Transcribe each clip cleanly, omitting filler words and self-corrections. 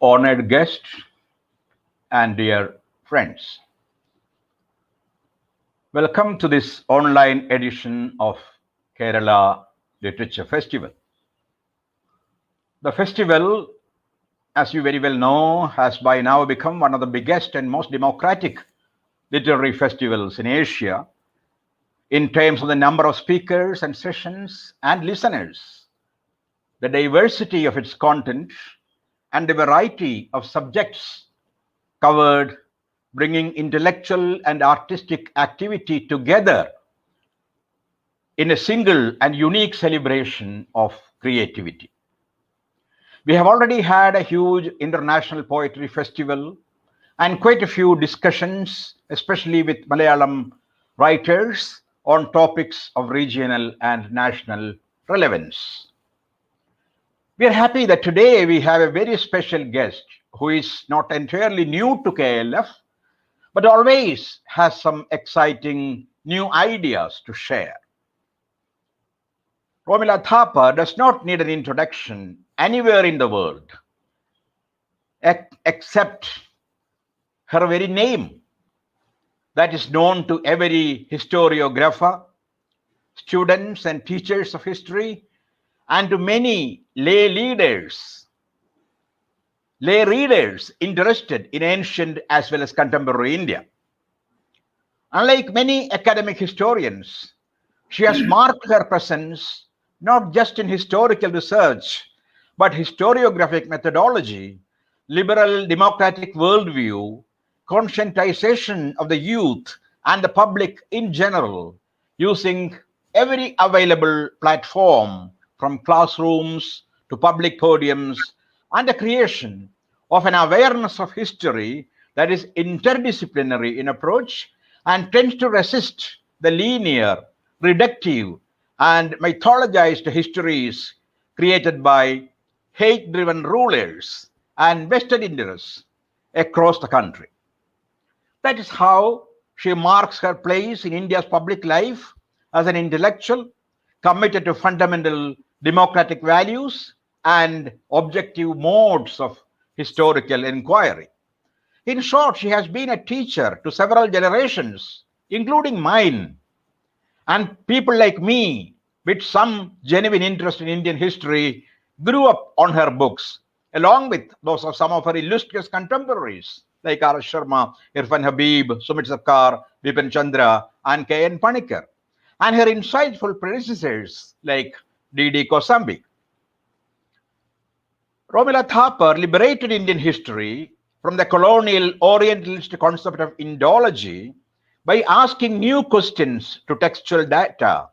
honored guests, and dear friends. Welcome to this online edition of Kerala Literature Festival. The festival, as you very well know, has by now become one of the biggest and most democratic literary festivals in Asia in terms of the number of speakers and sessions and listeners, the diversity of its content, and the variety of subjects covered, bringing intellectual and artistic activity together in a single and unique celebration of creativity. We have already had a huge international poetry festival and quite a few discussions, especially with Malayalam writers, on topics of regional and national relevance. We are happy that today we have a very special guest who is not entirely new to KLF, but always has some exciting new ideas to share. Romila Thapar does not need an introduction anywhere in the world except her very name, that is known to every historiographer, students and teachers of history, and to many lay readers interested in ancient as well as contemporary India. Unlike many academic historians, she has marked her presence not just in historical research, but historiographic methodology, liberal democratic worldview, conscientization of the youth and the public in general, using every available platform from classrooms to public podiums, and the creation of an awareness of history that is interdisciplinary in approach and tends to resist the linear, reductive, and mythologized histories created by hate-driven rulers and vested interests across the country. That is how she marks her place in India's public life as an intellectual committed to fundamental democratic values and objective modes of historical inquiry. In short, she has been a teacher to several generations, including mine, and people like me with some genuine interest in Indian history grew up on her books, along with those of some of her illustrious contemporaries like R. Sharma, Irfan Habib, Sumit Sarkar, Bipin Chandra, and K.N. Panikkar, and her insightful predecessors like D.D. Kosambi. Romila Thapar liberated Indian history from the colonial Orientalist concept of Indology by asking new questions to textual data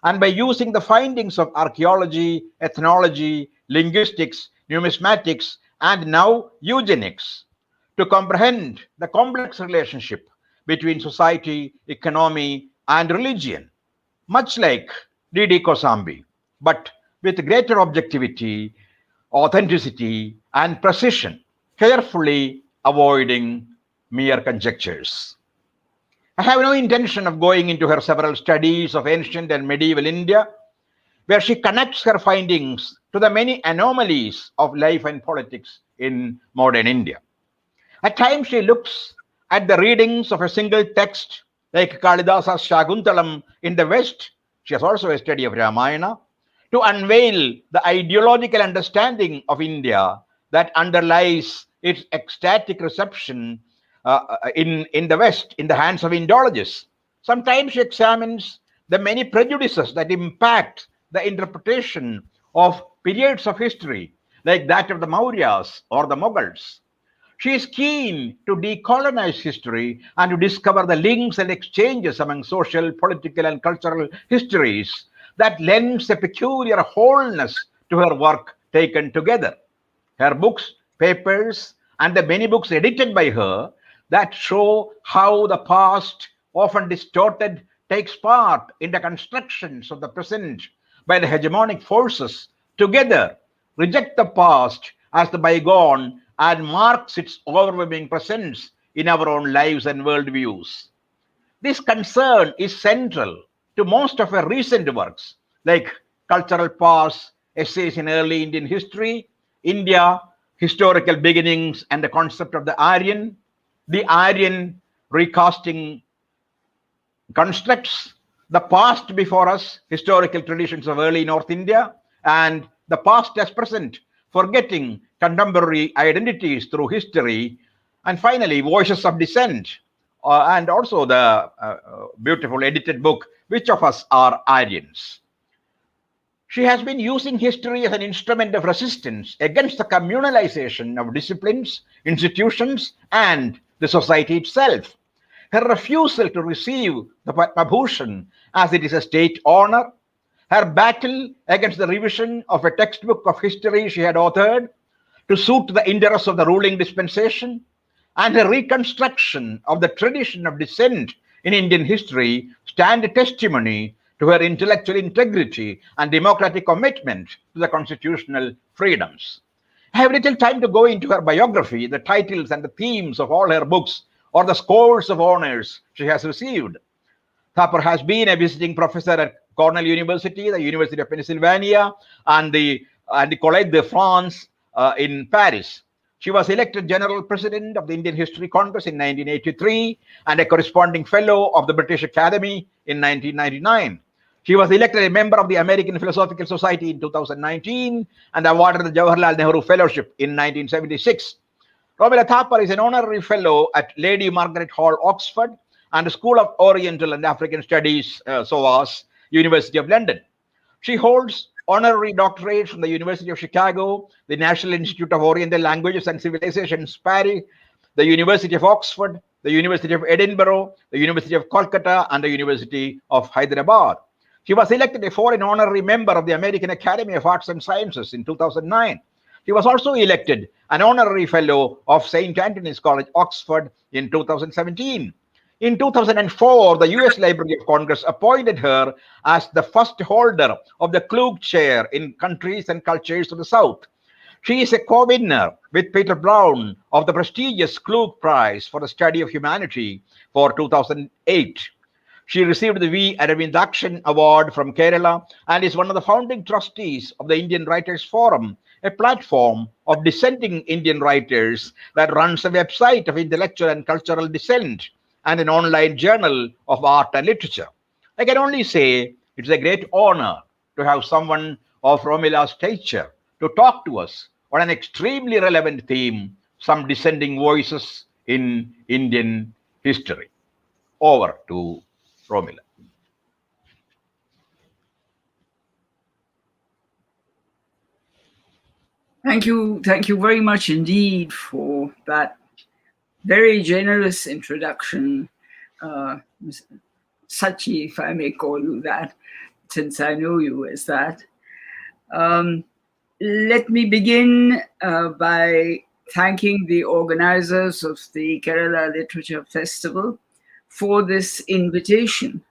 and by using the findings of archaeology, ethnology, linguistics, numismatics, and now eugenics to comprehend the complex relationship between society, economy, and religion, much like D.D. Kosambi, but with greater objectivity, authenticity, and precision, carefully avoiding mere conjectures. I have no intention of going into her several studies of ancient and medieval India, where she connects her findings to the many anomalies of life and politics in modern India. At times, she looks at the readings of a single text like Kalidasa's Shakuntalam in the West. She has also a study of Ramayana to unveil the ideological understanding of India that underlies its ecstatic reception in the West in the hands of Indologists. Sometimes she examines the many prejudices that impact the interpretation of periods of history like that of the Mauryas or the Mughals. She is keen to decolonize history and to discover the links and exchanges among social, political, and cultural histories that lends a peculiar wholeness to her work taken together. Her books, papers, and the many books edited by her that show how the past, often distorted, takes part in the constructions of the present by the hegemonic forces, together reject the past as the bygone and marks its overwhelming presence in our own lives and worldviews. This concern is central to most of her recent works, like Cultural Past, Essays in Early Indian History, India, historical beginnings and the concept of the Aryan recasting constructs the past before us, historical traditions of early North India, and the past as present, forgetting contemporary identities through history, and finally, Voices of Dissent, and also the beautiful edited book, Which of Us Are Aryans? She has been using history as an instrument of resistance against the communalization of disciplines, institutions, and the society itself. Her refusal to receive the Padma Bhushan as it is a state honor, her battle against the revision of a textbook of history she had authored to suit the interests of the ruling dispensation, and her reconstruction of the tradition of dissent in Indian history stand testimony to her intellectual integrity and democratic commitment to the constitutional freedoms. I have little time to go into her biography, the titles and the themes of all her books, or the scores of honors she has received. Thapar has been a visiting professor at Cornell University, the University of Pennsylvania, and the Collège de France in Paris. She was elected General President of the Indian History Congress in 1983 and a corresponding fellow of the British Academy in 1999. She was elected a member of the American Philosophical Society in 2019 and awarded the Jawaharlal Nehru Fellowship in 1976. Romila Thapar is an honorary fellow at Lady Margaret Hall, Oxford, and the School of Oriental and African Studies, SOAS, University of London. She holds honorary doctorates from the University of Chicago, the National Institute of Oriental Languages and Civilizations, Paris, the University of Oxford, the University of Edinburgh, the University of Kolkata, and the University of Hyderabad. She was elected a foreign honorary member of the American Academy of Arts and Sciences in 2009. He was also elected an honorary fellow of St. Antony's College, Oxford in 2017. In 2004, the US Library of Congress appointed her as the first holder of the Klug Chair in Countries and Cultures of the South. She is a co-winner with Peter Brown of the prestigious Klug Prize for the Study of Humanity for 2008. She received the V. Aravindakshan Award from Kerala and is one of the founding trustees of the Indian Writers Forum, a platform of dissenting Indian writers that runs a website of intellectual and cultural dissent and an online journal of art and literature. I can only say it's a great honor to have someone of Romila's stature to talk to us on an extremely relevant theme, some dissenting voices in Indian history. Over to Romila. Thank you very much indeed for that very generous introduction, Sachi, if I may call you that, since I know you as that. Let me begin by thanking the organizers of the Kerala Literature Festival for this invitation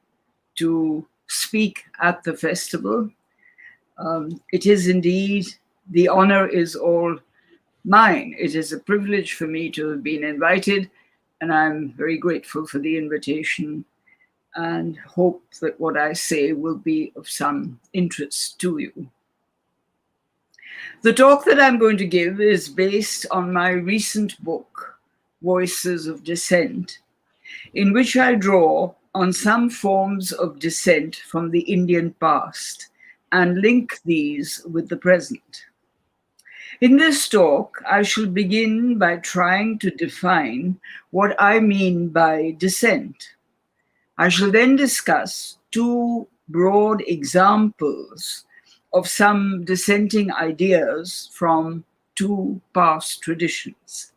to speak at the festival. It is indeed, the honor is all mine. It is a privilege for me to have been invited, and I'm very grateful for the invitation and hope that what I say will be of some interest to you. The talk that I'm going to give is based on my recent book, Voices of Dissent, in which I draw on some forms of dissent from the Indian past and link these with the present. In this talk, I shall begin by trying to define what I mean by dissent. I shall then discuss two broad examples of some dissenting ideas from two past traditions.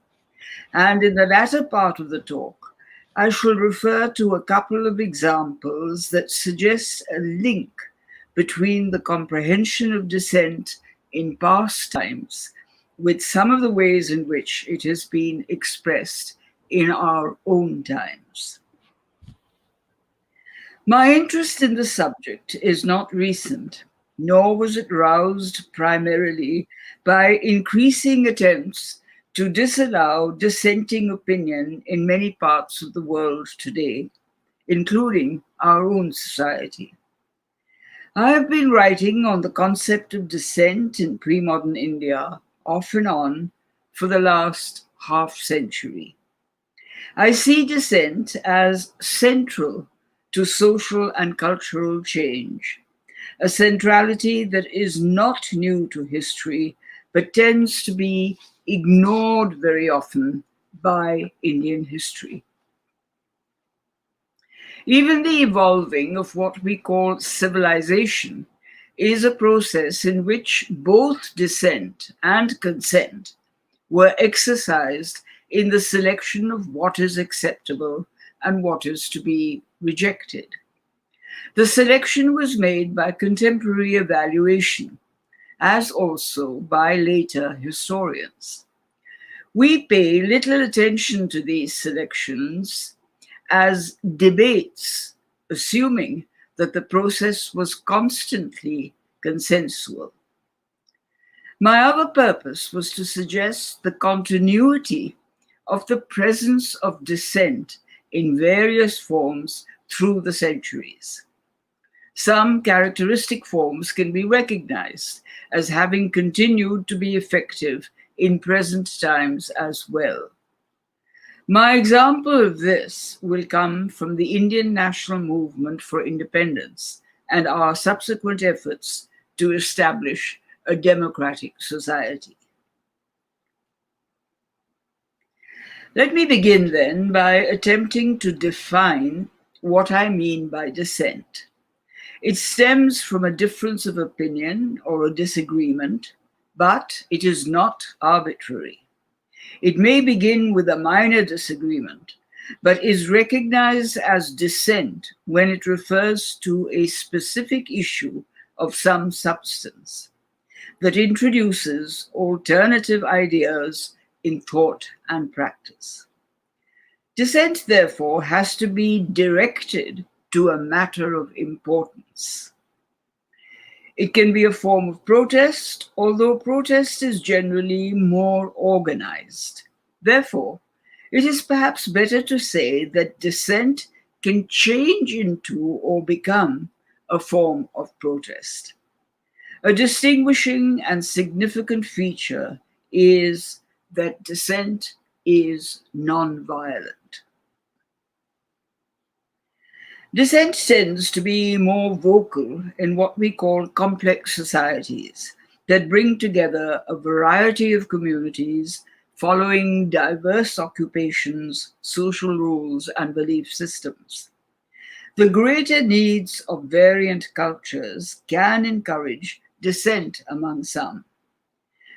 And in the latter part of the talk, I shall refer to a couple of examples that suggest a link between the comprehension of dissent in past times with some of the ways in which it has been expressed in our own times. My interest in the subject is not recent, nor was it roused primarily by increasing attempts to disallow dissenting opinion in many parts of the world today, including our own society. I have been writing on the concept of dissent in pre-modern India, off and on, for the last half century. I see dissent as central to social and cultural change, a centrality that is not new to history, but tends to be ignored very often by Indian history. Even the evolving of what we call civilization is a process in which both dissent and consent were exercised in the selection of what is acceptable and what is to be rejected. The selection was made by contemporary evaluation, as also by later historians. We pay little attention to these selections as debates, assuming that the process was constantly consensual. My other purpose was to suggest the continuity of the presence of dissent in various forms through the centuries. Some characteristic forms can be recognized as having continued to be effective in present times as well. My example of this will come from the Indian national movement for independence and our subsequent efforts to establish a democratic society. Let me begin then by attempting to define what I mean by dissent. It stems from a difference of opinion or a disagreement, but it is not arbitrary. It may begin with a minor disagreement, but is recognized as dissent when it refers to a specific issue of some substance that introduces alternative ideas in thought and practice. Dissent, therefore, has to be directed to a matter of importance. It can be a form of protest, although protest is generally more organized. Therefore, it is perhaps better to say that dissent can change into or become a form of protest. A distinguishing and significant feature is that dissent is non-violent. Dissent tends to be more vocal in what we call complex societies that bring together a variety of communities following diverse occupations, social rules, and belief systems. The greater needs of variant cultures can encourage dissent among some.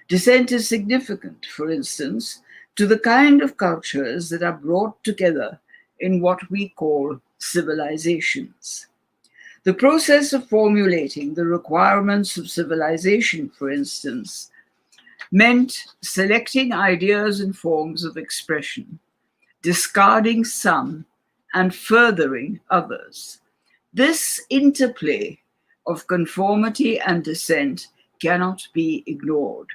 Dissent is significant, for instance, to the kind of cultures that are brought together in what we call civilizations. The process of formulating the requirements of civilization, for instance, meant selecting ideas and forms of expression, discarding some and furthering others. This interplay of conformity and dissent cannot be ignored.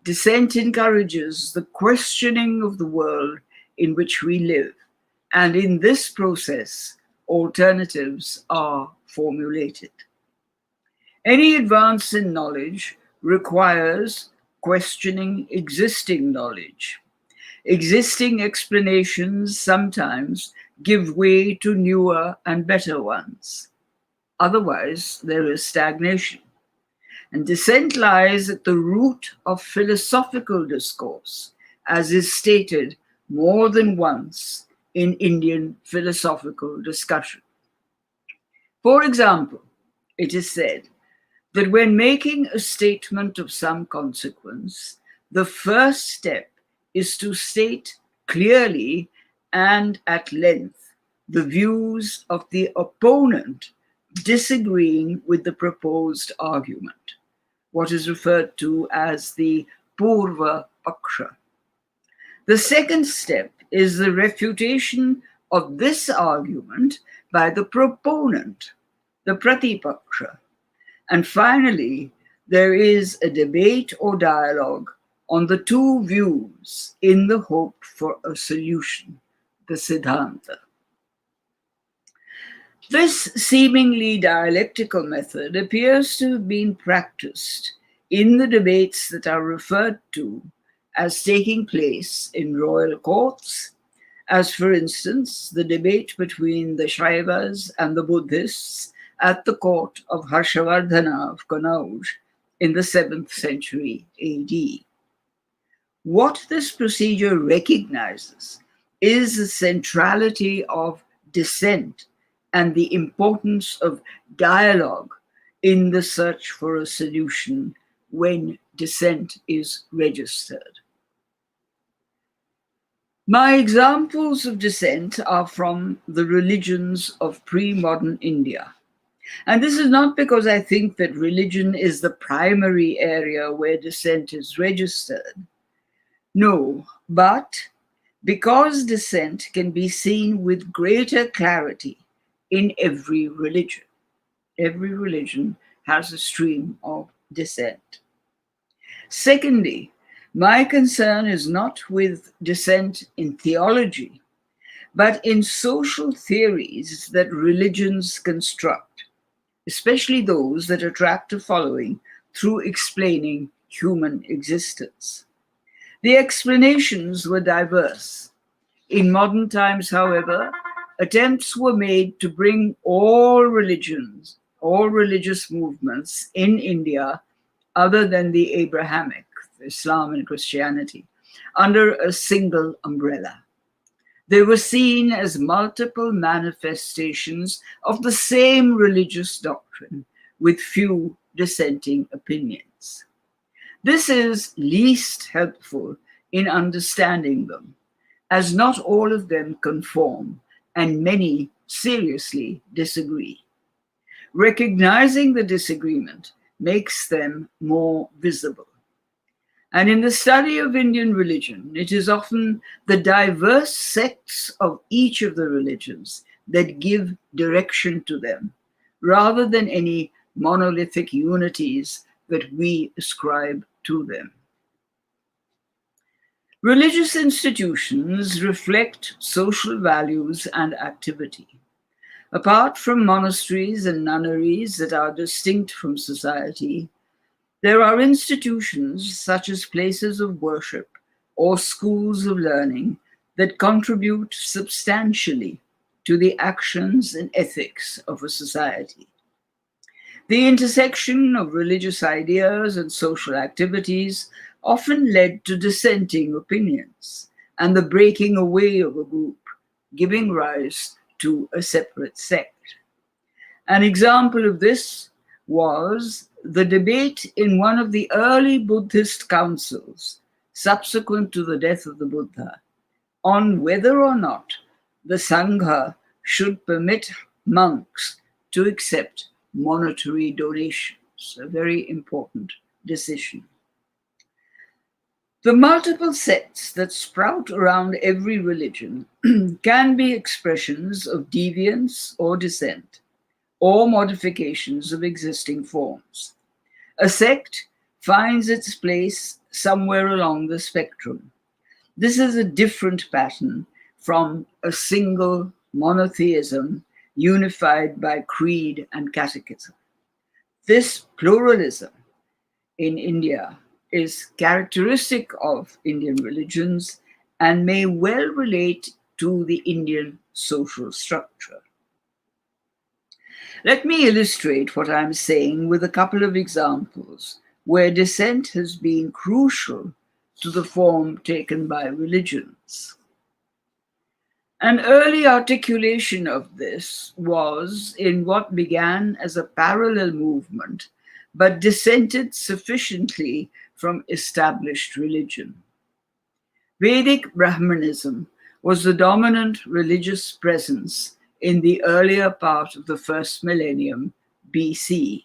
Dissent encourages the questioning of the world in which we live, and in this process, alternatives are formulated. Any advance in knowledge requires questioning existing knowledge. Existing explanations sometimes give way to newer and better ones. Otherwise, there is stagnation. And dissent lies at the root of philosophical discourse, as is stated more than once in Indian philosophical discussion. For example, it is said that when making a statement of some consequence, the first step is to state clearly and at length the views of the opponent disagreeing with the proposed argument, what is referred to as the Purva Paksha. The second step is the refutation of this argument by the proponent, the Pratipaksha. And finally, there is a debate or dialogue on the two views in the hope for a solution, the Siddhanta. This seemingly dialectical method appears to have been practiced in the debates that are referred to as taking place in royal courts, as for instance the debate between the Shaivas and the Buddhists at the court of Harshavardhana of Kanauj in the 7th century AD. What this procedure recognizes is the centrality of dissent and the importance of dialogue in the search for a solution when dissent is registered. My examples of dissent are from the religions of pre-modern India. And this is not because I think that religion is the primary area where dissent is registered. No, but because dissent can be seen with greater clarity in every religion. Every religion has a stream of dissent. Secondly, my concern is not with dissent in theology, but in social theories that religions construct, especially those that attract a following through explaining human existence. The explanations were diverse. In modern times, however, attempts were made to bring all religions, all religious movements in India, other than the Abrahamic, Islam and Christianity, under a single umbrella. They were seen as multiple manifestations of the same religious doctrine with few dissenting opinions. This is least helpful in understanding them, as not all of them conform and many seriously disagree. Recognizing the disagreement makes them more visible. And in the study of Indian religion, it is often the diverse sects of each of the religions that give direction to them, rather than any monolithic unities that we ascribe to them. Religious institutions reflect social values and activity. Apart from monasteries and nunneries that are distinct from society, there are institutions such as places of worship or schools of learning that contribute substantially to the actions and ethics of a society. The intersection of religious ideas and social activities often led to dissenting opinions and the breaking away of a group, giving rise to a separate sect. An example of this was the debate in one of the early Buddhist councils, subsequent to the death of the Buddha, on whether or not the Sangha should permit monks to accept monetary donations, a very important decision. The multiple sects that sprout around every religion can be expressions of deviance or dissent, or modifications of existing forms. A sect finds its place somewhere along the spectrum. This is a different pattern from a single monotheism unified by creed and catechism. This pluralism in India is characteristic of Indian religions and may well relate to the Indian social structure. Let me illustrate what I'm saying with a couple of examples where dissent has been crucial to the form taken by religions. An early articulation of this was in what began as a parallel movement, but dissented sufficiently from established religion. Vedic Brahmanism was the dominant religious presence in the earlier part of the first millennium BC.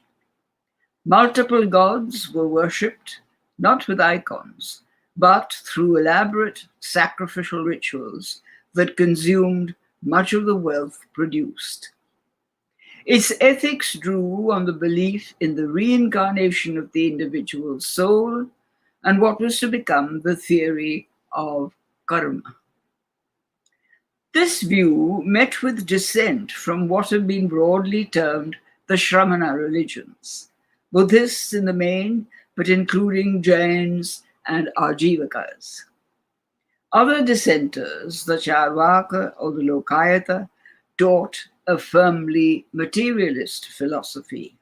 Multiple gods were worshipped, not with icons, but through elaborate sacrificial rituals that consumed much of the wealth produced. Its ethics drew on the belief in the reincarnation of the individual soul and what was to become the theory of karma. This view met with dissent from what have been broadly termed the Shramana religions, Buddhists in the main, but including Jains and Ajivakas. Other dissenters, the Charvaka or the Lokayata, taught a firmly materialist philosophy.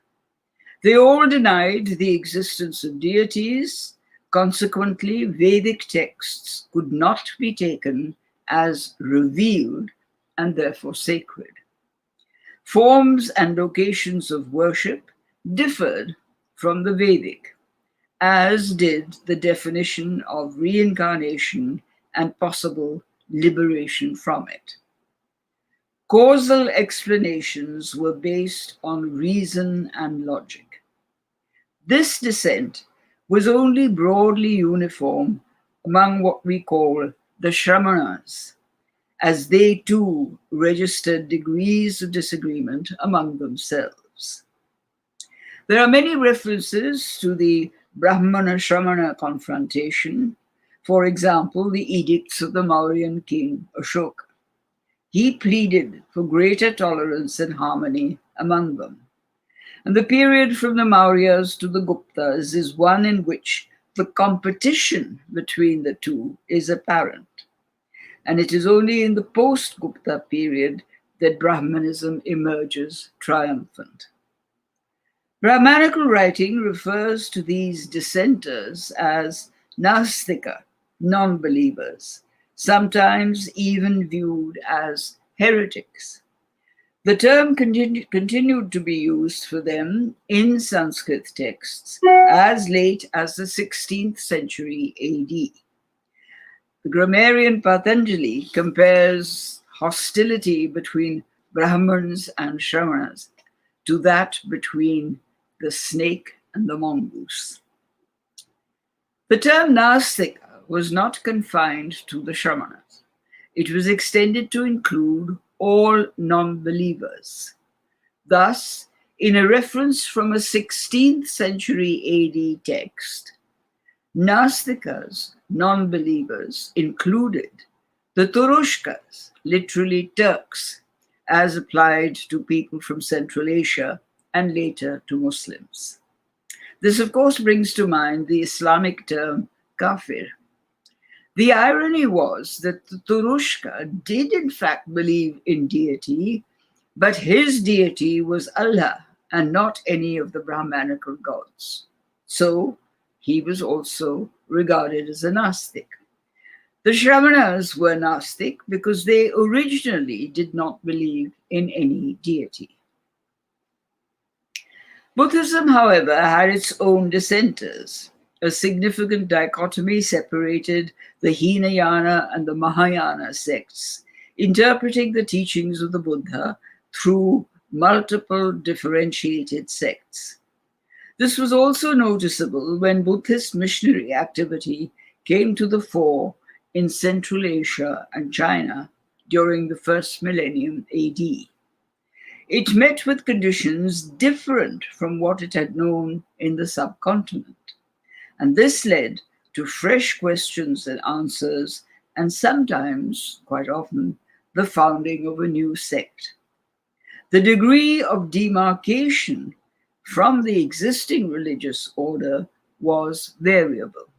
They all denied the existence of deities. Consequently, Vedic texts could not be taken as revealed and therefore sacred. Forms and locations of worship differed from the Vedic, as did the definition of reincarnation and possible liberation from it. Causal explanations were based on reason and logic. This dissent was only broadly uniform among what we call the Shramanas, as they too registered degrees of disagreement among themselves. There are many references to the Brahmana-Shramana confrontation, for example, the edicts of the Mauryan king Ashoka. He pleaded for greater tolerance and harmony among them. And the period from the Mauryas to the Guptas is one in which the competition between the two is apparent. And it is only in the post-Gupta period that Brahmanism emerges triumphant. Brahmanical writing refers to these dissenters as Nastika, non-believers, sometimes even viewed as heretics. The term continued to be used for them in Sanskrit texts as late as the 16th century AD. The grammarian Patanjali compares hostility between Brahmins and Shramanas to that between the snake and the mongoose. The term Nastika was not confined to the Shramanas. It was extended to include all non-believers. Thus, in a reference from a 16th century AD text, Nastikas, non-believers, included the Turushkas, literally Turks, as applied to people from Central Asia and later to Muslims. This, of course, brings to mind the Islamic term kafir. The irony was that the Turushka did in fact believe in deity, but his deity was Allah and not any of the Brahmanical gods. So he was also regarded as a Nastik. The Shramanas were Nastik because they originally did not believe in any deity. Buddhism, however, had its own dissenters. A significant dichotomy separated the Hinayana and the Mahayana sects, interpreting the teachings of the Buddha through multiple differentiated sects. This was also noticeable when Buddhist missionary activity came to the fore in Central Asia and China during the first millennium AD. It met with conditions different from what it had known in the subcontinent. And this led to fresh questions and answers, and sometimes, quite often, the founding of a new sect. The degree of demarcation from the existing religious order was variable.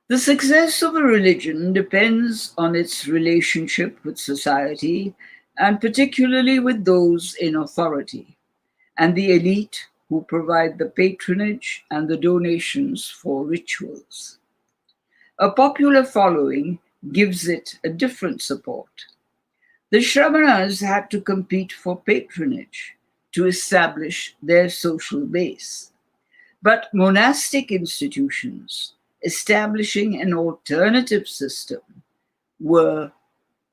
The success of a religion depends on its relationship with society, and particularly with those in authority, and the elite who provide the patronage and the donations for rituals. A popular following gives it a different support. The Shramanas had to compete for patronage to establish their social base. But monastic institutions establishing an alternative system were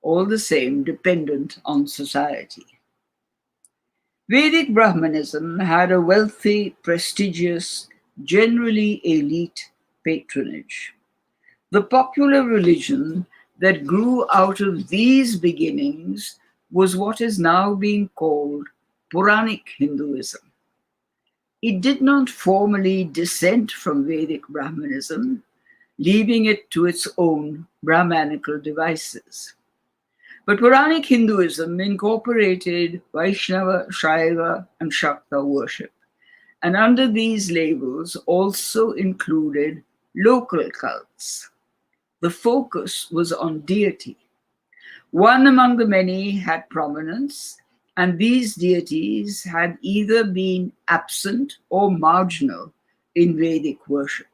all the same dependent on society. Vedic Brahmanism had a wealthy, prestigious, generally elite patronage. The popular religion that grew out of these beginnings was what is now being called Puranic Hinduism. It did not formally dissent from Vedic Brahmanism, leaving it to its own Brahmanical devices. But Puranic Hinduism incorporated Vaishnava, Shaiva, and Shakta worship, and under these labels also included local cults. The focus was on deity. One among the many had prominence, and these deities had either been absent or marginal in Vedic worship.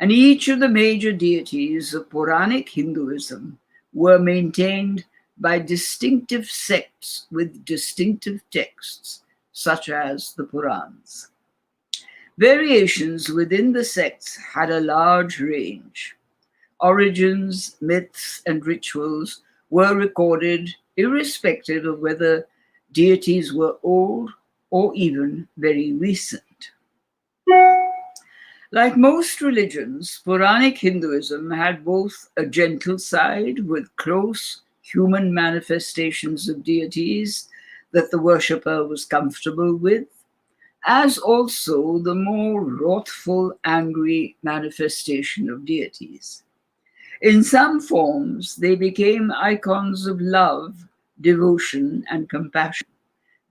And each of the major deities of Puranic Hinduism were maintained by distinctive sects with distinctive texts, such as the Purans. Variations within the sects had a large range. Origins, myths, and rituals were recorded irrespective of whether deities were old or even very recent. Like most religions, Puranic Hinduism had both a gentle side with close human manifestations of deities that the worshipper was comfortable with, as also the more wrathful, angry manifestation of deities. In some forms, they became icons of love, devotion, and compassion,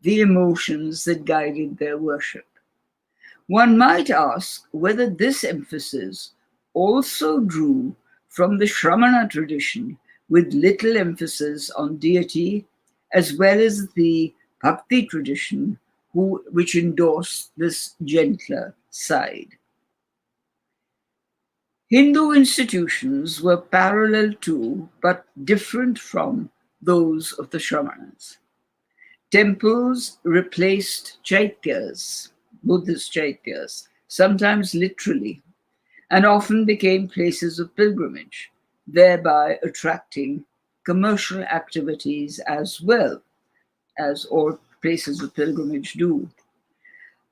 the emotions that guided their worship. One might ask whether this emphasis also drew from the Shramana tradition with little emphasis on deity, as well as the Bhakti tradition, which endorsed this gentler side. Hindu institutions were parallel to, but different from, those of the Shramanas. Temples replaced chaityas, Buddhist chaityas, sometimes literally, and often became places of pilgrimage, thereby attracting commercial activities as well as all places of pilgrimage do.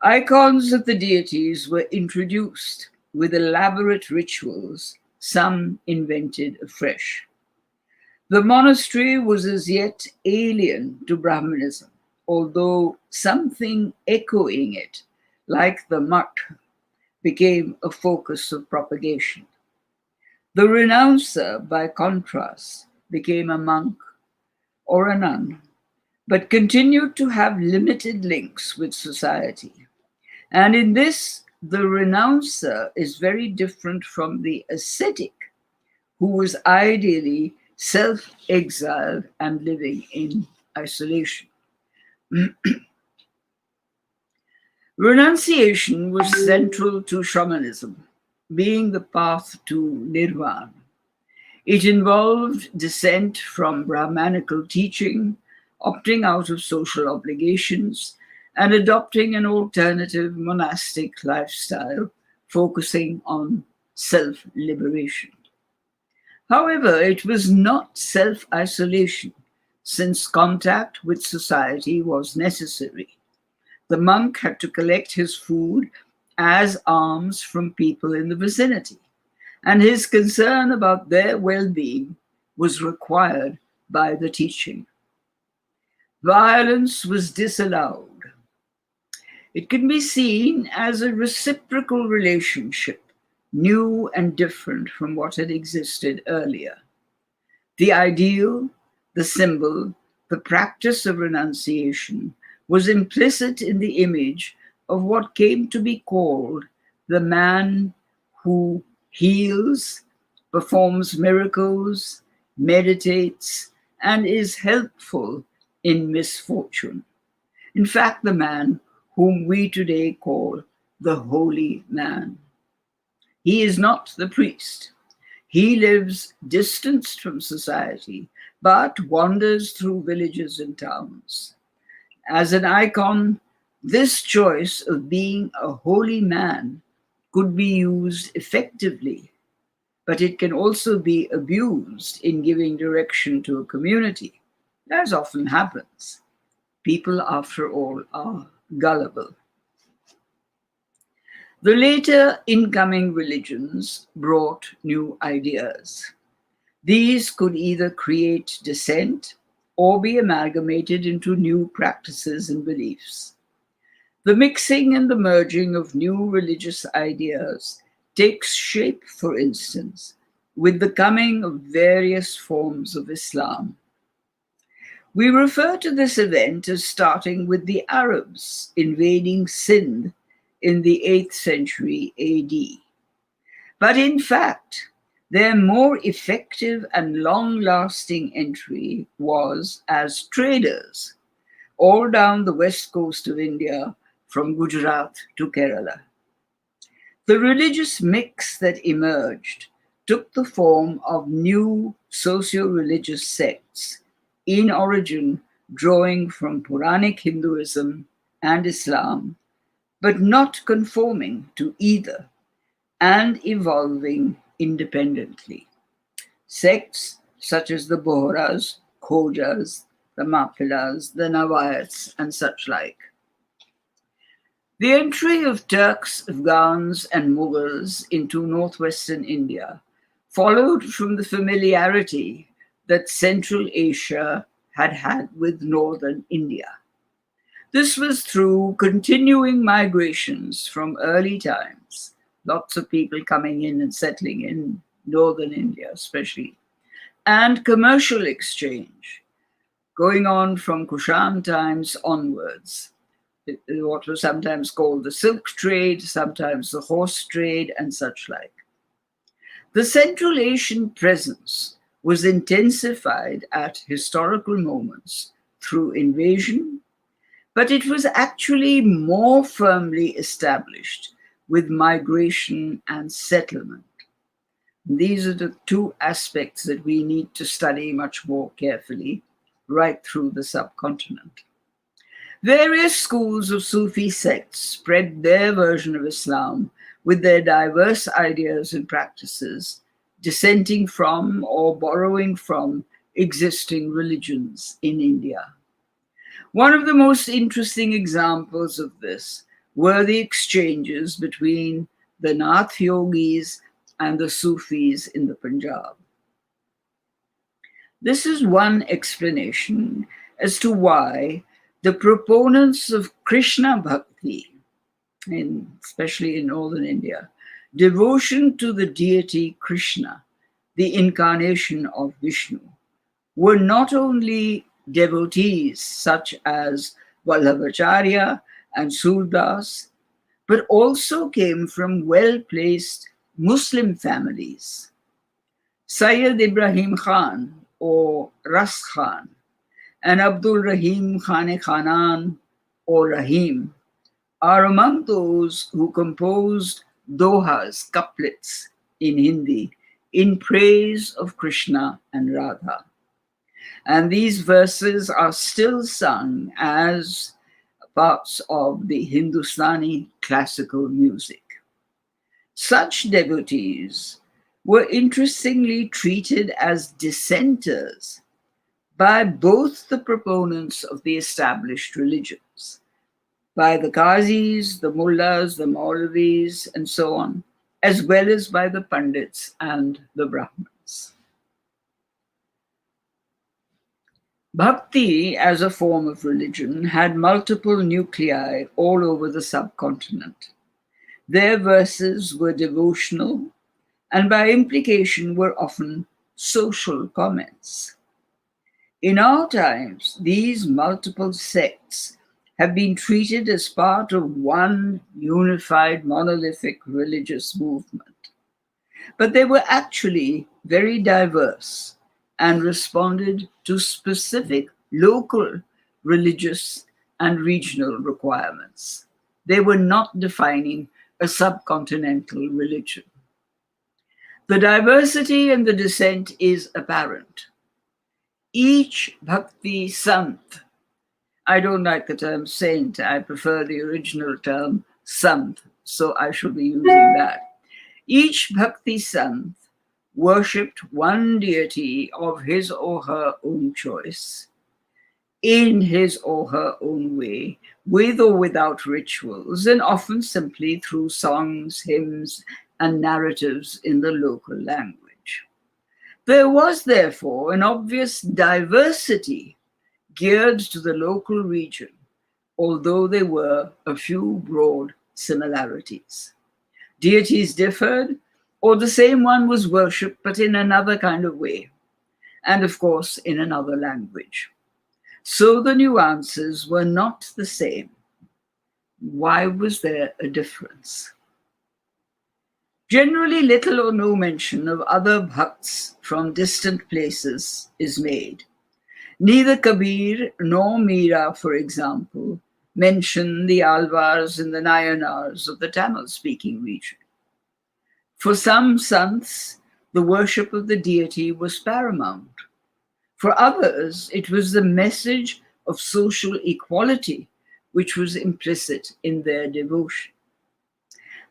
Icons of the deities were introduced with elaborate rituals, some invented afresh. The monastery was as yet alien to Brahmanism, although something echoing it, like the mutt, became a focus of propagation. The renouncer, by contrast, became a monk or a nun, but continued to have limited links with society. And in this, the renouncer is very different from the ascetic, who was ideally self-exiled and living in isolation. Renunciation was central to Shamanism, being the path to nirvana. It involved dissent from Brahmanical teaching, opting out of social obligations, and adopting an alternative monastic lifestyle focusing on self-liberation. However, it was not self-isolation, since contact with society was necessary. The monk had to collect his food as alms from people in the vicinity, and his concern about their well-being was required by the teaching. Violence was disallowed. It can be seen as a reciprocal relationship, new and different from what had existed earlier. The ideal, the symbol, the practice of renunciation was implicit in the image of what came to be called the man who heals, performs miracles, meditates, and is helpful in misfortune. In fact, the man whom we today call the holy man. He is not the priest. He lives distanced from society, but wanders through villages and towns. As an icon, this choice of being a holy man could be used effectively, but it can also be abused in giving direction to a community, as often happens. People, after all, are gullible. The later incoming religions brought new ideas. These could either create dissent or be amalgamated into new practices and beliefs. The mixing and the merging of new religious ideas takes shape, for instance, with the coming of various forms of Islam. We refer to this event as starting with the Arabs invading Sindh in the 8th century AD. But in fact, their more effective and long-lasting entry was as traders all down the west coast of India from Gujarat to Kerala. The religious mix that emerged took the form of new socio-religious sects, in origin drawing from Puranic Hinduism and Islam, but not conforming to either, and evolving independently. Sects such as the Bohras, Khojas, the Mapilas, the Nawaites, and such like. The entry of Turks, Afghans, and Mughals into northwestern India followed from the familiarity that Central Asia had had with northern India. This was through continuing migrations from early times, lots of people coming in and settling in northern India especially, and commercial exchange going on from Kushan times onwards, what was sometimes called the silk trade, sometimes the horse trade, and such like. The Central Asian presence was intensified at historical moments through invasion, but it was actually more firmly established with migration and settlement. These are the two aspects that we need to study much more carefully right through the subcontinent. Various schools of Sufi sects spread their version of Islam with their diverse ideas and practices, dissenting from or borrowing from existing religions in India. One of the most interesting examples of this were the exchanges between the Nath Yogis and the Sufis in the Punjab. This is one explanation as to why the proponents of Krishna Bhakti, especially in northern India, devotion to the deity Krishna, the incarnation of Vishnu, were not only devotees such as Vallabhacharya and Surdas, but also came from well-placed Muslim families. Sayyid Ibrahim Khan, or Ras Khan, and Abdul Rahim Khanan, or Rahim, are among those who composed dohas, couplets in Hindi, in praise of Krishna and Radha. And these verses are still sung as parts of the Hindustani classical music. Such devotees were interestingly treated as dissenters by both the proponents of the established religions, by the Qazis, the Mullahs, the Maulavis, and so on, as well as by the Pandits and the Brahmins. Bhakti, as a form of religion, had multiple nuclei all over the subcontinent. Their verses were devotional, and by implication were often social comments. In our times, these multiple sects have been treated as part of one unified monolithic religious movement. But they were actually very diverse and responded to specific local religious and regional requirements. They were not defining a subcontinental religion. The diversity and the dissent is apparent. Each Bhakti Sant, I don't like the term saint, I prefer the original term Sant, so I shall be using that. Each Bhakti Sant worshipped one deity of his or her own choice, in his or her own way, with or without rituals, and often simply through songs, hymns, and narratives in the local language. There was, therefore, an obvious diversity geared to the local region, although there were a few broad similarities. Deities differed, or the same one was worshipped, but in another kind of way, and of course in another language. So the nuances were not the same. Why was there a difference? Generally, little or no mention of other bhakts from distant places is made. Neither Kabir nor Meera, for example, mention the Alvars and the Nayanars of the Tamil-speaking region. For some sants, the worship of the deity was paramount. For others, it was the message of social equality which was implicit in their devotion.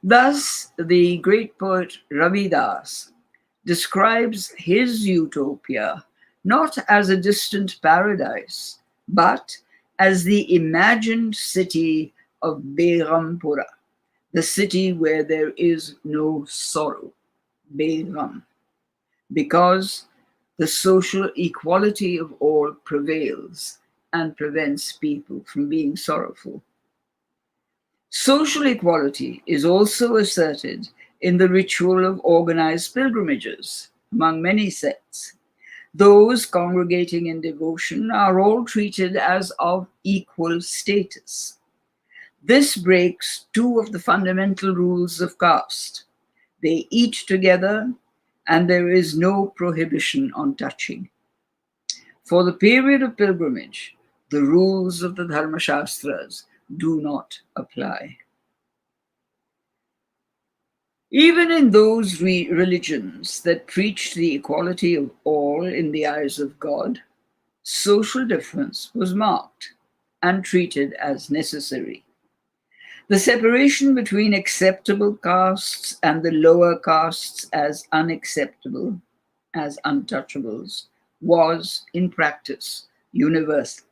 Thus, the great poet Ravidas describes his utopia not as a distant paradise, but as the imagined city of Behrampura, the city where there is no sorrow, Behram, because the social equality of all prevails and prevents people from being sorrowful. Social equality is also asserted in the ritual of organized pilgrimages among many sects. Those congregating in devotion are all treated as of equal status. This breaks two of the fundamental rules of caste. They eat together, and there is no prohibition on touching. For the period of pilgrimage, the rules of the Dharmashastras do not apply. Even in those religions that preached the equality of all in the eyes of God, social difference was marked and treated as necessary. The separation between acceptable castes and the lower castes as unacceptable, as untouchables, was, in practice, universal.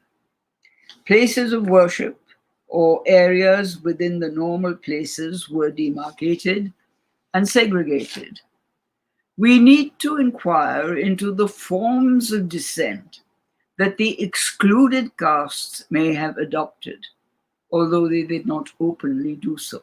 Places of worship or areas within the normal places were demarcated and segregated. We need to inquire into the forms of dissent that the excluded castes may have adopted, although they did not openly do so.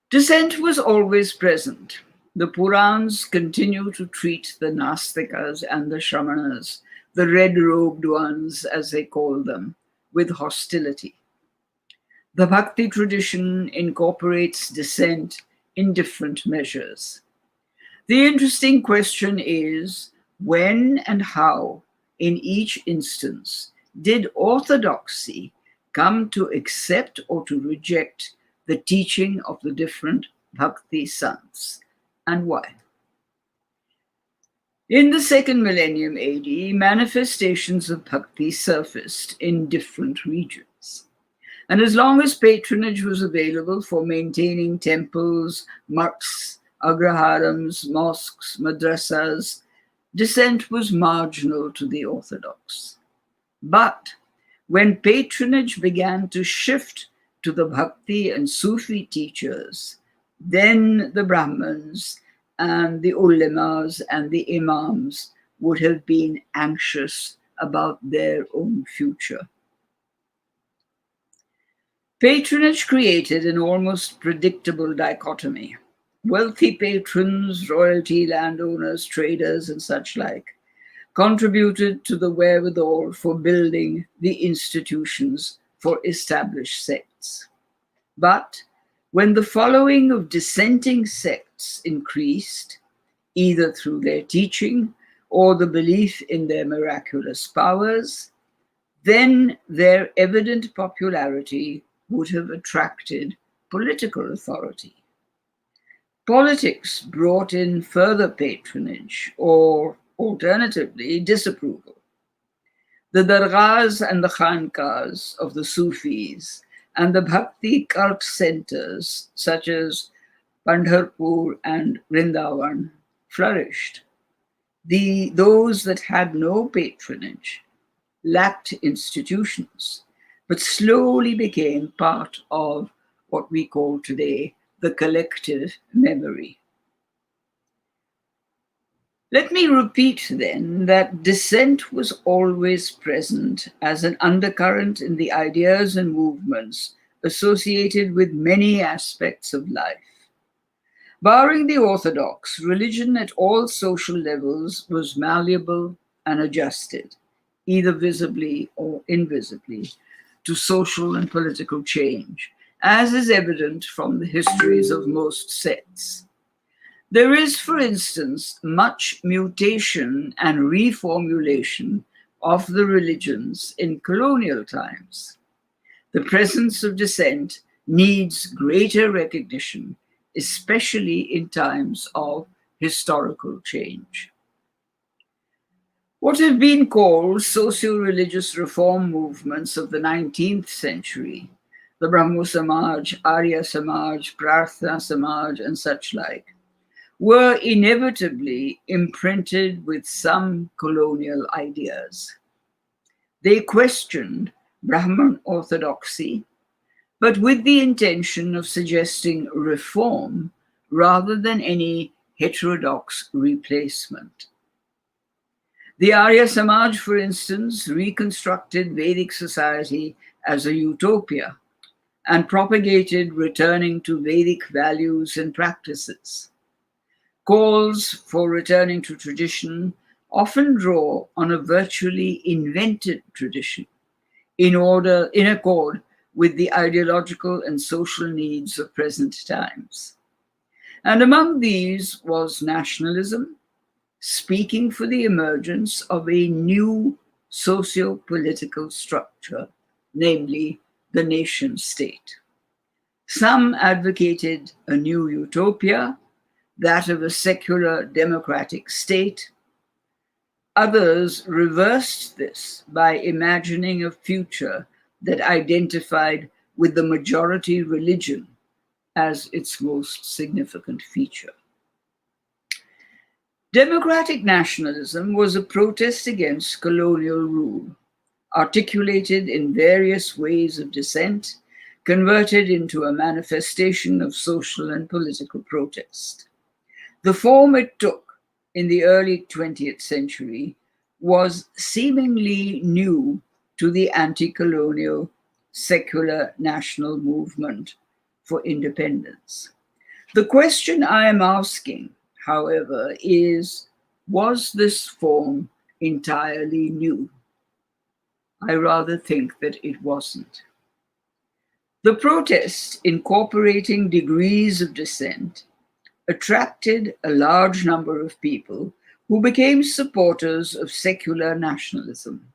Dissent was always present. The Purans continue to treat the Nastikas and the Shramanas, the red-robed ones as they call them, with hostility. The Bhakti tradition incorporates dissent in different measures. The interesting question is, when and how, in each instance, did orthodoxy come to accept or to reject the teaching of the different Bhakti sants, and why? In the second millennium AD, manifestations of Bhakti surfaced in different regions. And as long as patronage was available for maintaining temples, mutts, agraharams, mosques, madrasas, dissent was marginal to the orthodox. But when patronage began to shift to the Bhakti and Sufi teachers, then the Brahmins and the ulemas and the imams would have been anxious about their own future. Patronage created an almost predictable dichotomy. Wealthy patrons, royalty, landowners, traders, and such like contributed to the wherewithal for building the institutions for established sects. But when the following of dissenting sects increased, either through their teaching or the belief in their miraculous powers, then their evident popularity would have attracted political authority. Politics brought in further patronage or, alternatively, disapproval. The dargahs and the khanqahs of the Sufis and the Bhakti cult centers such as Pandharpur and Vrindavan flourished. Those that had no patronage lacked institutions, but slowly became part of what we call today the collective memory. Let me repeat then that dissent was always present as an undercurrent in the ideas and movements associated with many aspects of life. Barring the orthodox, religion at all social levels was malleable and adjusted, either visibly or invisibly, to social and political change, as is evident from the histories of most sects. There is, for instance, much mutation and reformulation of the religions in colonial times. The presence of dissent needs greater recognition, especially in times of historical change. What have been called socio-religious reform movements of the 19th century, the Brahmo Samaj, Arya Samaj, Prarthana Samaj, and such like, were inevitably imprinted with some colonial ideas. They questioned Brahman orthodoxy, but with the intention of suggesting reform rather than any heterodox replacement. The Arya Samaj, for instance, reconstructed Vedic society as a utopia and propagated returning to Vedic values and practices. Calls for returning to tradition often draw on a virtually invented tradition in accord with the ideological and social needs of present times. And among these was nationalism, speaking for the emergence of a new socio-political structure, namely the nation state. Some advocated a new utopia, that of a secular democratic state. Others reversed this by imagining a future that identified with the majority religion as its most significant feature. Democratic nationalism was a protest against colonial rule, articulated in various ways of dissent, converted into a manifestation of social and political protest. The form it took in the early 20th century was seemingly new to the anti-colonial secular national movement for independence. The question I am asking, however, is, was this form entirely new? I rather think that it wasn't. The protest, incorporating degrees of dissent, attracted a large number of people who became supporters of secular nationalism.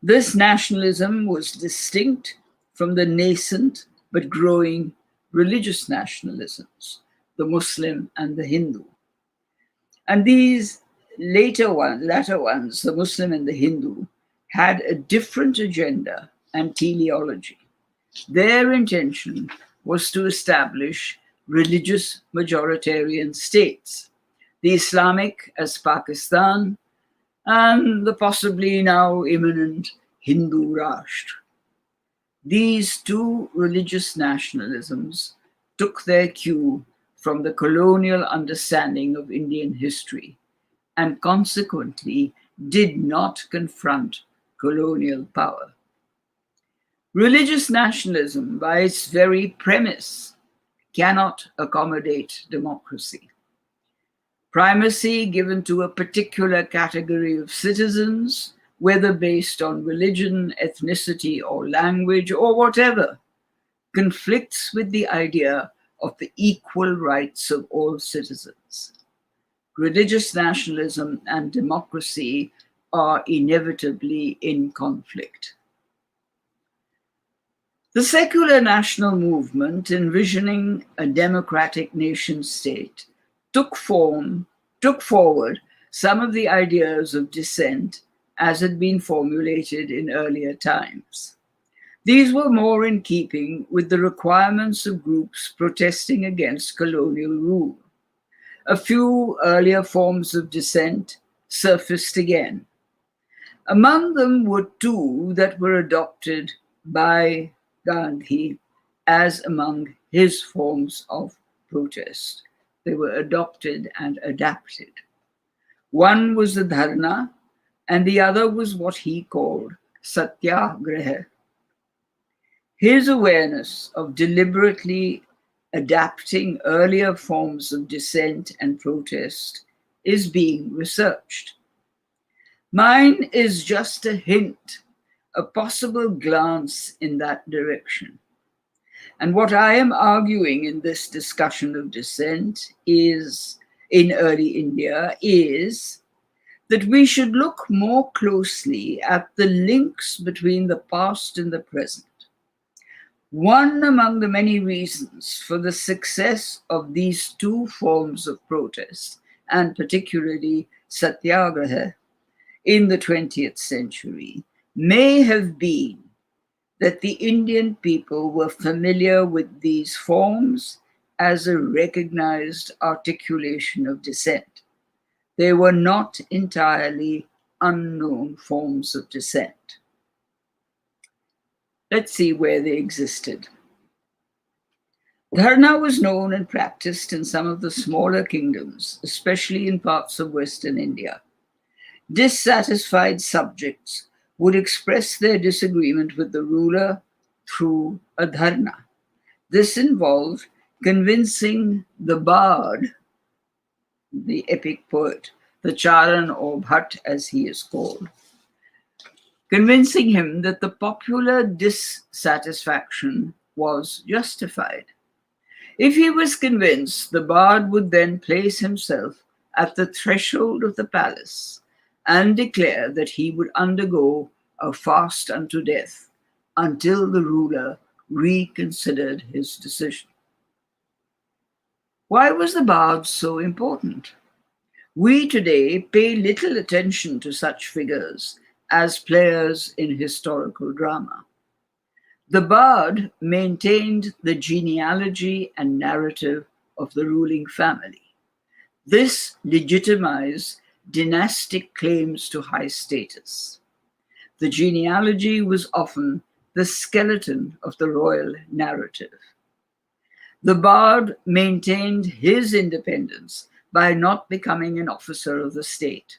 This nationalism was distinct from the nascent but growing religious nationalisms, the Muslim and the Hindu. And these latter ones, the Muslim and the Hindu, had a different agenda and teleology. Their intention was to establish religious majoritarian states, the Islamic as Pakistan, and the possibly now imminent Hindu Rashtra. These two religious nationalisms took their cue from the colonial understanding of Indian history and consequently did not confront colonial power. Religious nationalism, by its very premise, cannot accommodate democracy. Primacy given to a particular category of citizens, whether based on religion, ethnicity, or language, or whatever, conflicts with the idea of the equal rights of all citizens. Religious nationalism and democracy are inevitably in conflict. The secular national movement, envisioning a democratic nation state, took forward some of the ideas of dissent as had been formulated in earlier times. These were more in keeping with the requirements of groups protesting against colonial rule. A few earlier forms of dissent surfaced again. Among them were two that were adopted by Gandhi as among his forms of protest. They were adopted and adapted. One was the dharna, and the other was what he called satyagraha. His awareness of deliberately adapting earlier forms of dissent and protest is being researched. Mine is just a hint a possible glance in that direction. And what I am arguing in this discussion of dissent is, in early India, is that we should look more closely at the links between the past and the present. One among the many reasons for the success of these two forms of protest, and particularly satyagraha, in the 20th century, may have been that the Indian people were familiar with these forms as a recognized articulation of dissent. They were not entirely unknown forms of dissent. Let's see where they existed. Dharna was known and practiced in some of the smaller kingdoms, especially in parts of Western India. Dissatisfied subjects would express their disagreement with the ruler through a dharna. This involved convincing the bard, the epic poet, the Charan or Bhatt as he is called, convincing him that the popular dissatisfaction was justified. If he was convinced, the bard would then place himself at the threshold of the palace and declare that he would undergo a fast unto death until the ruler reconsidered his decision. Why was the bard so important? We today pay little attention to such figures as players in historical drama. The bard maintained the genealogy and narrative of the ruling family. This legitimized dynastic claims to high status. The genealogy was often the skeleton of the royal narrative. The bard maintained his independence by not becoming an officer of the state.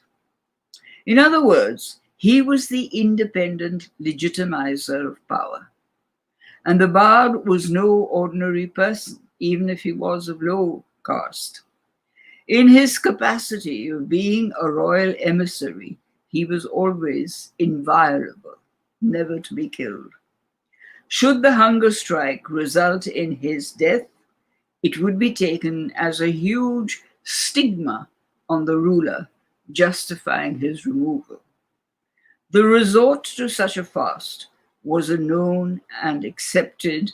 In other words, he was the independent legitimizer of power. And the bard was no ordinary person, even if he was of low caste. In his capacity of being a royal emissary, he was always inviolable, never to be killed. Should the hunger strike result in his death, it would be taken as a huge stigma on the ruler, justifying his removal. The resort to such a fast was a known and accepted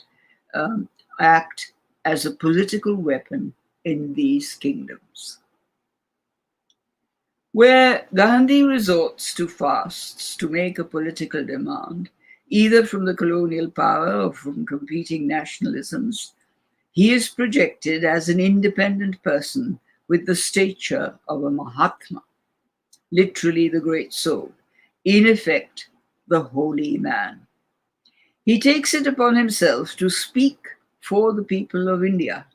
act as a political weapon in these kingdoms. Where Gandhi resorts to fasts to make a political demand, either from the colonial power or from competing nationalisms, he is projected as an independent person with the stature of a Mahatma, literally the great soul, in effect, the holy man. He takes it upon himself to speak for the people of India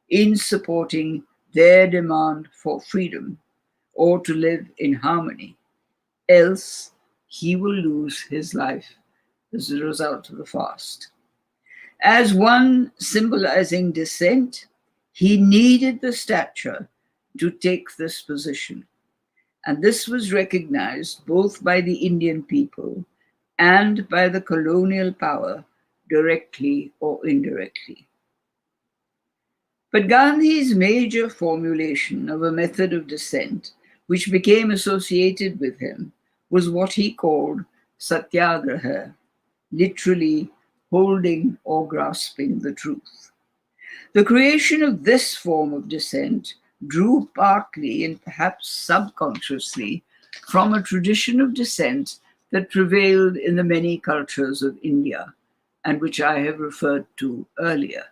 in supporting their demand for freedom or to live in harmony. Else, he will lose his life as a result of the fast. As one symbolizing dissent, he needed the stature to take this position. And this was recognized both by the Indian people and by the colonial power, directly or indirectly. But Gandhi's major formulation of a method of dissent, which became associated with him, was what he called satyagraha, literally holding or grasping the truth. The creation of this form of dissent drew partly and perhaps subconsciously from a tradition of dissent that prevailed in the many cultures of India and which I have referred to earlier.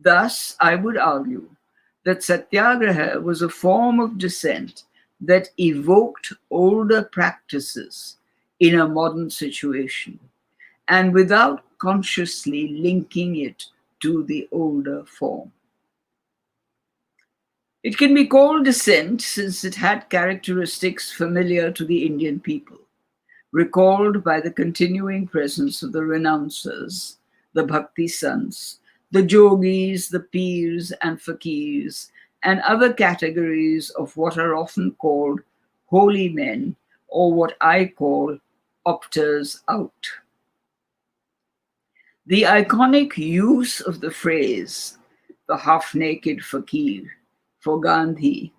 Thus, I would argue that satyagraha was a form of dissent that evoked older practices in a modern situation and without consciously linking it to the older form. It can be called dissent since it had characteristics familiar to the Indian people, recalled by the continuing presence of the renouncers, the bhakti sants, the yogis, the peers and fakirs, and other categories of what are often called holy men, or what I call opters out. The iconic use of the phrase, the half-naked fakir, for Gandhi,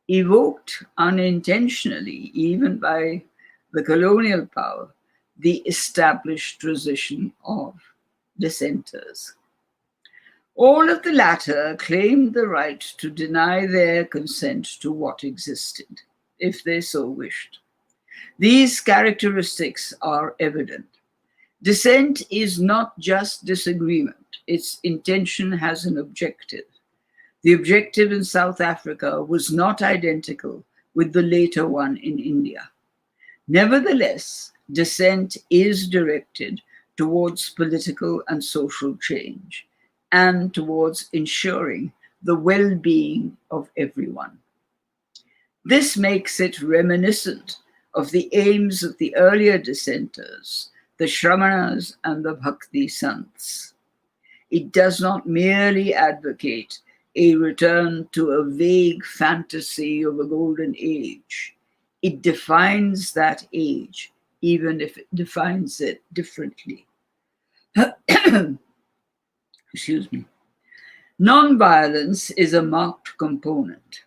evoked unintentionally, even by the colonial power, the established tradition of dissenters. All of the latter claimed the right to deny their consent to what existed, if they so wished. These characteristics are evident. Dissent is not just disagreement. Its intention has an objective. The objective in South Africa was not identical with the later one in India. Nevertheless, dissent is directed towards political and social change and towards ensuring the well-being of everyone. This makes it reminiscent of the aims of the earlier dissenters, the Shramanas and the Bhakti Sants. It does not merely advocate a return to a vague fantasy of a golden age. It defines that age, even if it defines it differently. Excuse me. Non-violence is a marked component,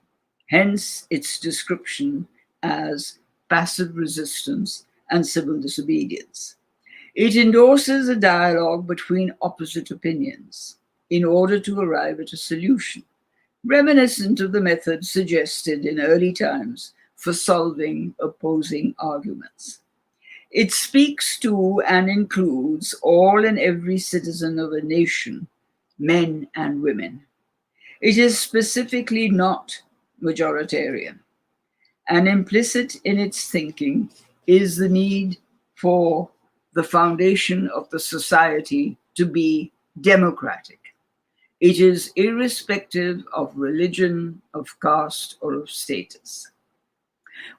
hence its description as passive resistance and civil disobedience. It endorses a dialogue between opposite opinions in order to arrive at a solution, reminiscent of the method suggested in early times for solving opposing arguments. It speaks to and includes all and every citizen of a nation, men and women. It is specifically not majoritarian, and implicit in its thinking is the need for the foundation of the society to be democratic. It is irrespective of religion, of caste, or of status.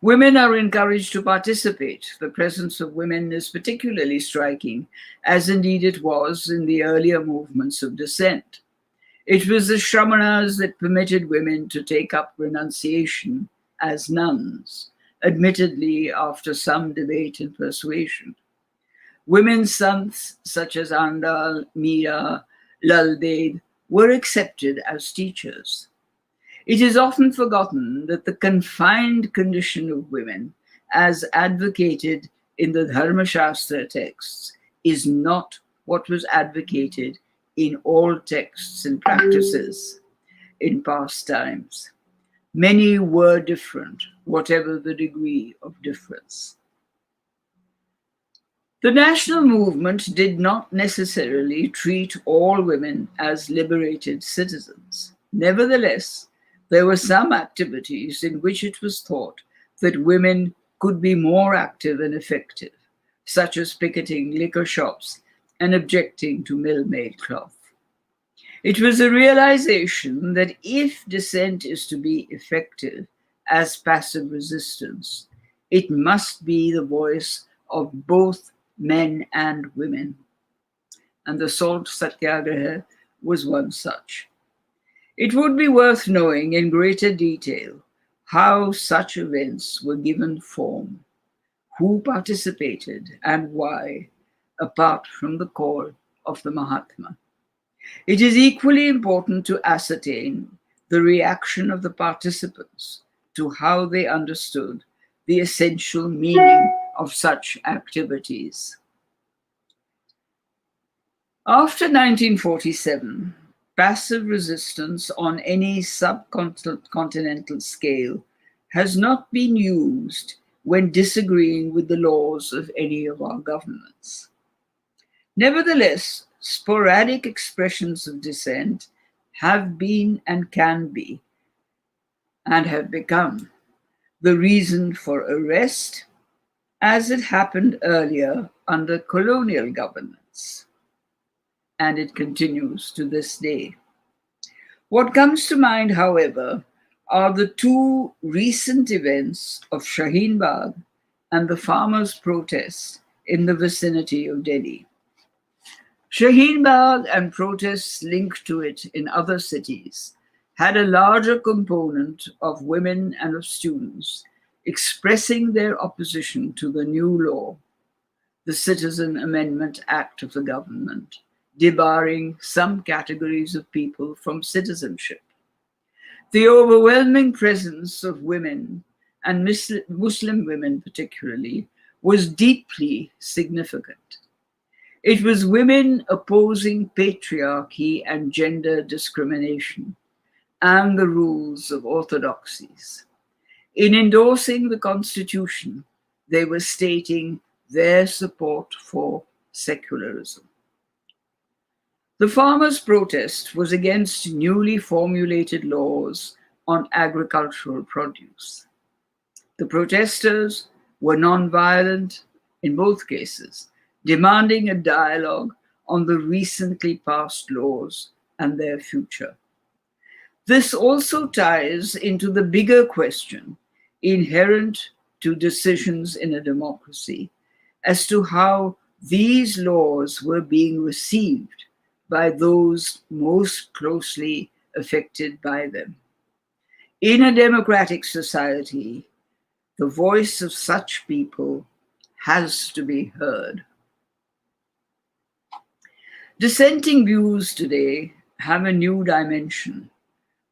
Women are encouraged to participate. The presence of women is particularly striking, as indeed it was in the earlier movements of dissent. It was the Shramanas that permitted women to take up renunciation as nuns, admittedly after some debate and persuasion. Women sants such as Andal, Meera, Laldev were accepted as teachers. It is often forgotten that the confined condition of women, as advocated in the Dharma Shastra texts, is not what was advocated in all texts and practices in past times. Many were different, whatever the degree of difference. The national movement did not necessarily treat all women as liberated citizens. Nevertheless, there were some activities in which it was thought that women could be more active and effective, such as picketing liquor shops and objecting to mill-made cloth. It was a realization that if dissent is to be effective as passive resistance, it must be the voice of both men and women. And the salt satyagraha was one such. It would be worth knowing in greater detail how such events were given form, who participated and why, apart from the call of the Mahatma. It is equally important to ascertain the reaction of the participants to how they understood the essential meaning of such activities. After 1947, passive resistance on any subcontinental scale has not been used when disagreeing with the laws of any of our governments. Nevertheless, sporadic expressions of dissent have been and can be, and have become, the reason for arrest, as it happened earlier under colonial governance. And it continues to this day. What comes to mind, however, are the two recent events of Shaheen Bagh and the farmers' protests in the vicinity of Delhi. Shaheen Bagh and protests linked to it in other cities had a larger component of women and of students expressing their opposition to the new law, the Citizen Amendment Act of the government, debarring some categories of people from citizenship. The overwhelming presence of women, and Muslim women particularly, was deeply significant. It was women opposing patriarchy and gender discrimination and the rules of orthodoxies. In endorsing the Constitution, they were stating their support for secularism. The farmers' protest was against newly formulated laws on agricultural produce. The protesters were non-violent in both cases, demanding a dialogue on the recently passed laws and their future. This also ties into the bigger question inherent to decisions in a democracy as to how these laws were being received by those most closely affected by them. In a democratic society, the voice of such people has to be heard. Dissenting views today have a new dimension.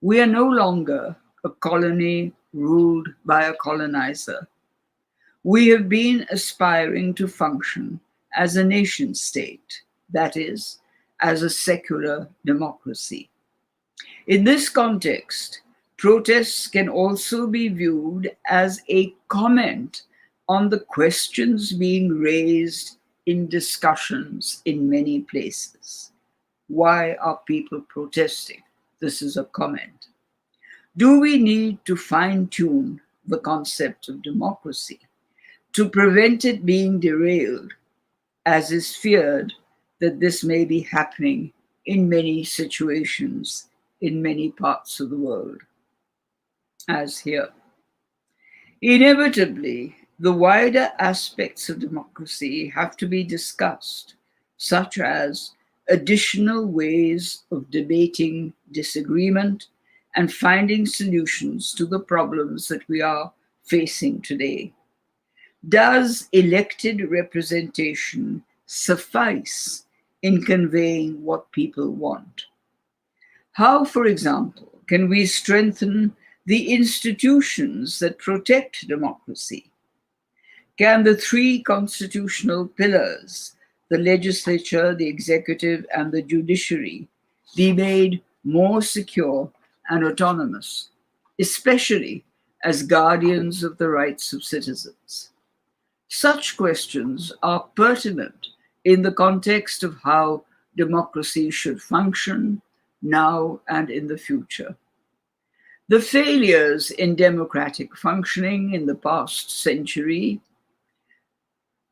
We are no longer a colony ruled by a colonizer. We have been aspiring to function as a nation state, that is, as a secular democracy. In this context, protests can also be viewed as a comment on the questions being raised in discussions in many places. Why are people protesting? This is a comment. Do we need to fine-tune the concept of democracy to prevent it being derailed, as is feared that this may be happening in many situations in many parts of the world, as here? Inevitably, the wider aspects of democracy have to be discussed, such as additional ways of debating disagreement and finding solutions to the problems that we are facing today. Does elected representation suffice in conveying what people want? How, for example, can we strengthen the institutions that protect democracy? Can the three constitutional pillars, the legislature, the executive, and the judiciary, be made more secure and autonomous, especially as guardians of the rights of citizens? Such questions are pertinent in the context of how democracy should function now and in the future. The failures in democratic functioning in the past century,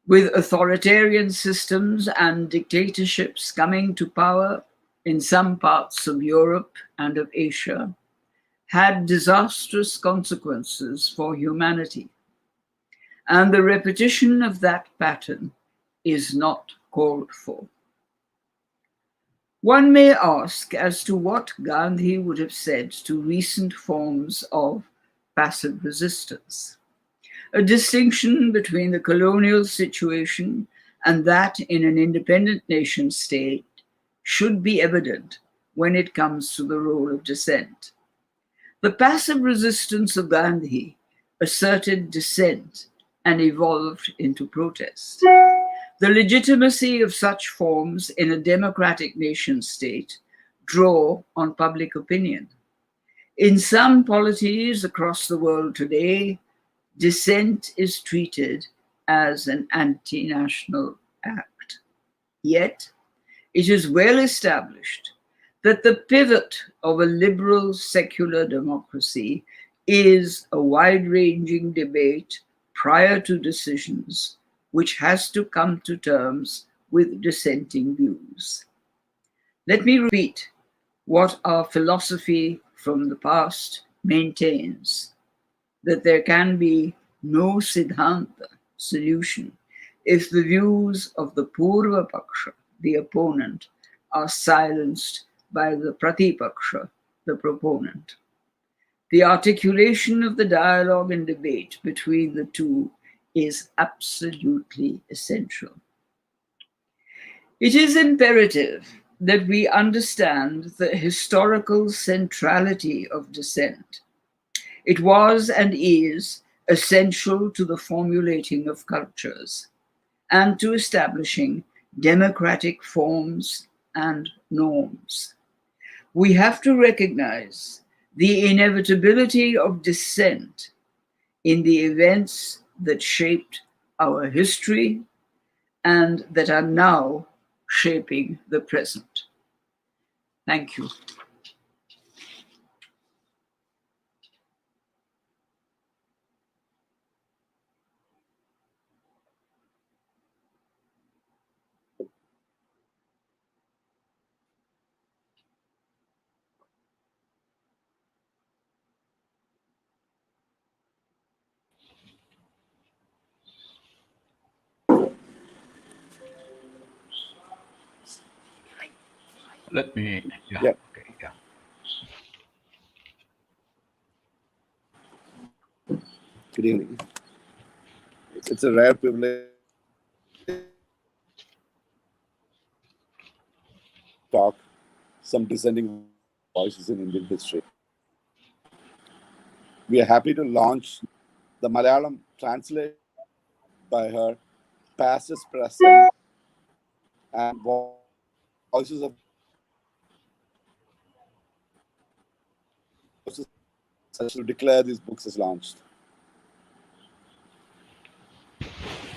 with authoritarian systems and dictatorships coming to power in some parts of Europe and of Asia, had disastrous consequences for humanity. And the repetition of that pattern is not called for. One may ask as to what Gandhi would have said to recent forms of passive resistance. A distinction between the colonial situation and that in an independent nation state should be evident when it comes to the role of dissent. The passive resistance of Gandhi asserted dissent and evolved into protest. The legitimacy of such forms in a democratic nation state draw on public opinion. In some polities across the world today, dissent is treated as an anti-national act. Yet, it is well established that the pivot of a liberal secular democracy is a wide-ranging debate prior to decisions, which has to come to terms with dissenting views. Let me repeat what our philosophy from the past maintains, that there can be no Siddhanta solution if the views of the Purva Paksha, the opponent, are silenced by the Pratipaksha, the proponent. The articulation of the dialogue and debate between the two is absolutely essential. It is imperative that we understand the historical centrality of dissent. It was and is essential to the formulating of cultures and to establishing democratic forms and norms. We have to recognize the inevitability of dissent in the events that shaped our history and that are now shaping the present. Thank you. Let me, Yeah. okay, yeah. Good evening. It's a rare privilege to talk some dissenting voices in Indian history. We are happy to launch the Malayalam translation by her, past is present, and Voices of to declare these books as launched.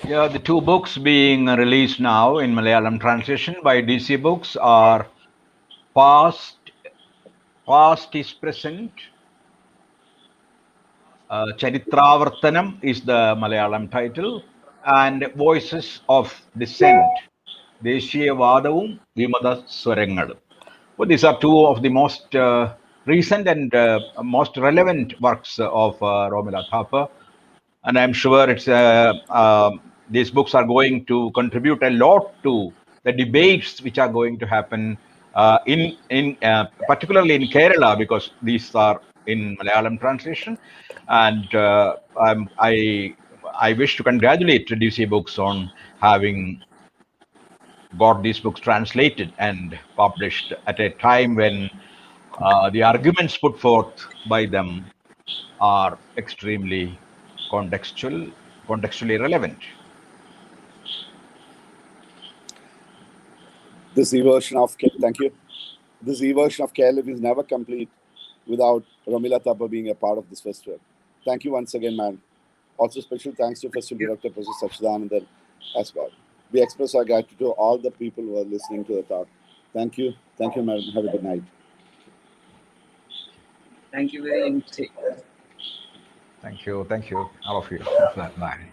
Yeah, the two books being released now in Malayalam translation by DC Books are Past is Present. Charitravartanam is the Malayalam title, and Voices of Dissent, Deshiyavadavum Vimada Swarangalum. Well, these are two of the most recent and most relevant works of Romila Thapar, and I'm sure these books are going to contribute a lot to the debates which are going to happen particularly in Kerala, because these are in Malayalam translation, and I wish to congratulate DC Books on having got these books translated and published at a time when the arguments put forth by them are extremely contextually relevant. This e-version of thank you. This e-version of e-KLF is never complete without Romila Thapar being a part of this festival. Thank you once again, ma'am. Also, special thanks to Festival Director, Professor Satchidanandan, as well. We express our gratitude to all the people who are listening to the talk. Thank you. Thank you, madam. Have a good night. Thank you very much. Thank you, all of you. Bye.